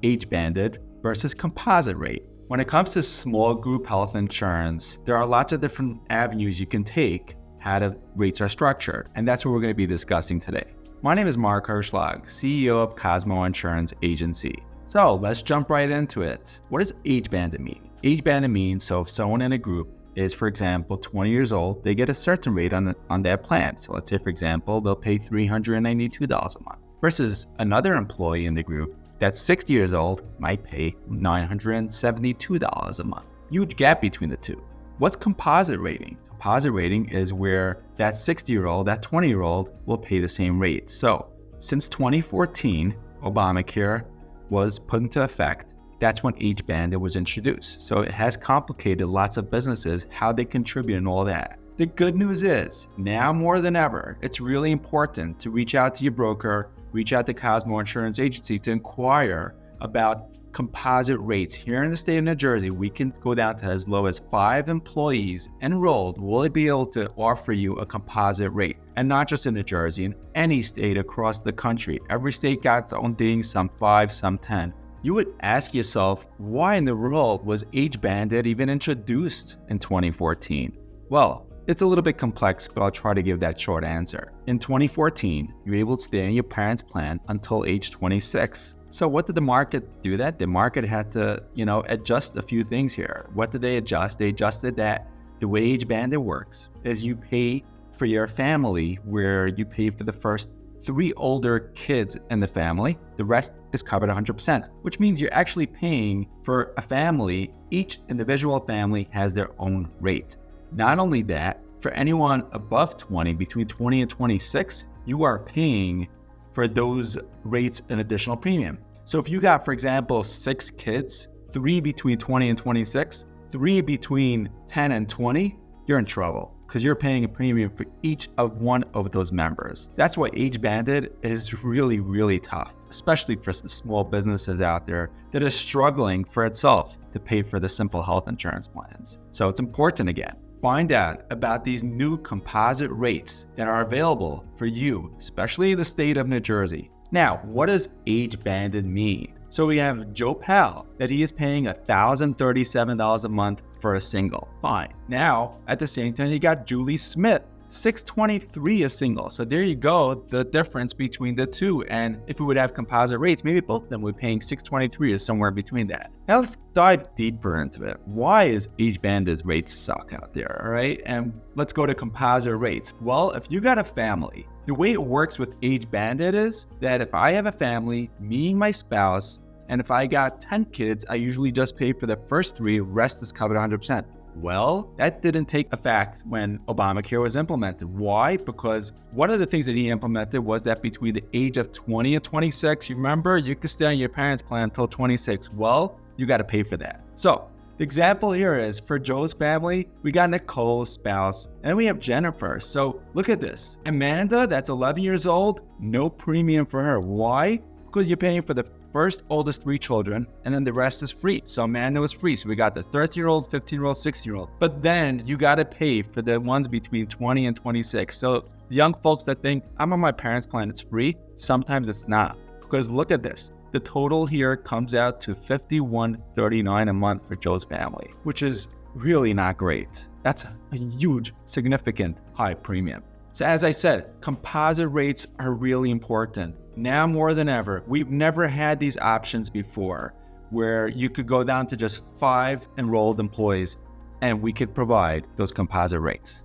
age-banded versus composite rate. When it comes to small group health insurance, there are lots of different avenues you can take how the rates are structured, and that's what we're going to be discussing today. My name is Mark Hirschlag, CEO of Cosmo Insurance Agency. So let's jump right into it. What does age-banded mean? Age-banded means so if someone in a group is, for example, 20 years old, they get a certain rate on that plan. So let's say, for example, they'll pay $392 a month versus another employee in the group that's 60 years old might pay $972 a month. Huge gap between the two. What's composite rating? Composite rating is where that 60-year-old, that 20-year-old will pay the same rate. So since 2014, Obamacare was put into effect. That's when age-banded was introduced. So it has complicated lots of businesses, how they contribute and all that. The good news is, now more than ever, it's really important to reach out to your broker, reach out to Cosmo Insurance Agency to inquire about composite rates. Here in the state of New Jersey, we can go down to as low as 5 employees enrolled. Will it be able to offer you a composite rate? And not just in New Jersey, in any state across the country. Every state got its own thing, some 5, some 10. You would ask yourself, why in the world was age-banded even introduced in 2014? Well, it's a little bit complex, but I'll try to give that short answer. In 2014, you were able to stay in your parents' plan until age 26. So what did the market do that? The market had to, adjust a few things here. What did they adjust? They adjusted that the way age-banded works is you pay for your family, where you pay for the first 3 older kids in the family. The rest is covered 100%, which means you're actually paying for a family. Each individual family has their own rate. Not only that, for anyone above 20, between 20 and 26, you are paying for those rates an additional premium. So if you got, for example, 6 kids, 3 between 20 and 26, 3 between 10 and 20, you're in trouble because you're paying a premium for each of one of those members. That's why age-banded is really, really tough, especially for the small businesses out there that are struggling for itself to pay for the simple health insurance plans. So it's important, again, find out about these new composite rates that are available for you, especially in the state of New Jersey. Now, what does age-banded mean? So we have Joe Pal, that he is paying $1,037 a month for a single. Fine. Now, at the same time, you got Julie Smith, $623 a single. So there you go, the difference between the two. And if we would have composite rates, maybe both of them would be paying $623 or somewhere between that. Now let's dive deeper into it. Why is age-banded rates suck out there, all right? And let's go to composite rates. Well, if you got a family, the way it works with age-banded is that if I have a family, me and my spouse, and if I got 10 kids, I usually just pay for the first 3, rest is covered 100%. Well, that didn't take effect when Obamacare was implemented. Why? Because one of the things that he implemented was that between the age of 20 and 26, you remember, you could stay on your parents' plan until 26. Well, you got to pay for that. So the example here is for Joe's family, we got Nicole's spouse, and we have Jennifer. So look at this. Amanda, that's 11 years old, no premium for her. Why? Because you're paying for the first oldest 3 children, and then the rest is free. So Amanda was free. So we got the 13-year-old, 15-year-old, 16-year-old. But then you got to pay for the ones between 20 and 26. So the young folks that think, I'm on my parents' plan, it's free, sometimes it's not. Because look at this. The total here comes out to $51.39 a month for Joe's family, which is really not great. That's a huge, significant high premium. So as I said, composite rates are really important. Now more than ever, we've never had these options before where you could go down to just 5 enrolled employees and we could provide those composite rates.